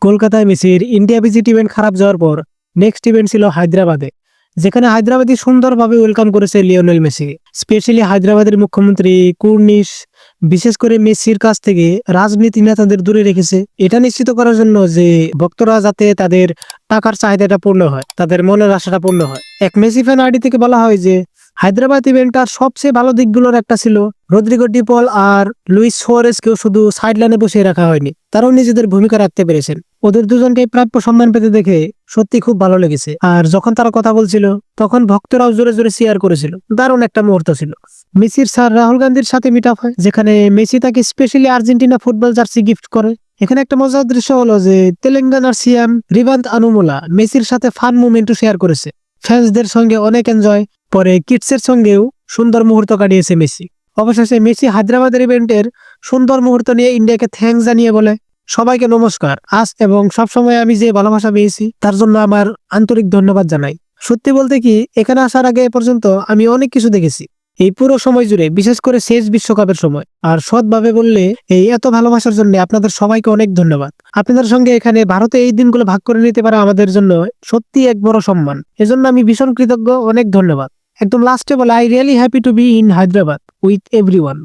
কলকাতায় মেসির India visit event খারাপ যাওয়ার পর নেক্সট ইভেন্ট ছিল হায়দ্রাবাদে, যেখানে হায়দ্রাবাদী সুন্দরভাবে ওয়েলকাম করেছে লিওনেল মেসি। স্পেশালি হায়দ্রাবাদের মুখ্যমন্ত্রী কুর্নিশ বিশেষ করে মেসির কাছ থেকে রাজনীতি নেতাদের দূরে রেখেছে, এটা নিশ্চিত করার জন্য যে ভক্তরা যাতে তাদের টাকার চাহিদাটা পূর্ণ হয়, তাদের মনের আশাটা পূর্ণ হয়। এক মেসি ফ্যান আইডি থেকে বলা হয় যে হায়দ্রাবাদ ইভেন্টটার সবচেয়ে ভালো দিকগুলোর একটা ছিল রদ্রিগো ডিপল আর লুইস সুয়ারেজকেও শুধু সাইড লাইনে বসিয়ে রাখা হয়নি, তারাও নিজেদের ভূমিকা রাখতে পেরেছেন। ওদের দুজনকে প্রাপ্য সম্মান পেতে দেখে সত্যি খুব ভালো লেগেছে। আর যখন তারা কথা বলছিল তখন ভক্তরাও জোরে জোরে শেয়ার করেছিল, দারুণ একটা মুহূর্ত ছিল। মেসির স্যার রাহুল গান্ধীর সাথে মিট আপ হয়, যেখানে মেসি তাকে specially Argentina football jersey gift করে। এখানে একটা মজার দৃশ্য হলো যে তেলেঙ্গানার সিএম রিভান্ত আনুমুলা মেসির সাথে ফান মুভমেন্টও শেয়ার করেছে। ফ্যান্সদের সঙ্গে অনেক এনজয়, পরে কিডসের সঙ্গেও সুন্দর মুহূর্ত কাটিয়েছে মেসি। অবশেষে মেসি হায়দ্রাবাদের ইভেন্টের সুন্দর মুহূর্ত নিয়ে ইন্ডিয়াকে থ্যাঙ্কস জানিয়ে বলে, সবাইকে নমস্কার, আজ এবং সবসময় আমি যে ভালোবাসা পেয়েছি তার জন্য আমার আন্তরিক ধন্যবাদ জানাই। সত্যি বলতে কি, এখানে আসার আগে পর্যন্ত আমি অনেক কিছু দেখেছি এই পুরো সময় জুড়ে, বিশেষ করে শেষ বিশ্বকাপের সময়। আর সৎভাবে বললে এই এত ভালোবাসার জন্য আপনাদের সবাইকে অনেক ধন্যবাদ। আপনাদের সঙ্গে এখানে ভারতে এই দিনগুলো ভাগ করে নিতে পারা আমাদের জন্য সত্যি এক বড় সম্মান, এজন্য আমি ভীষণ কৃতজ্ঞ। অনেক ধন্যবাদ। একদম লাস্টে বলে, I really happy to be in Hyderabad with everyone.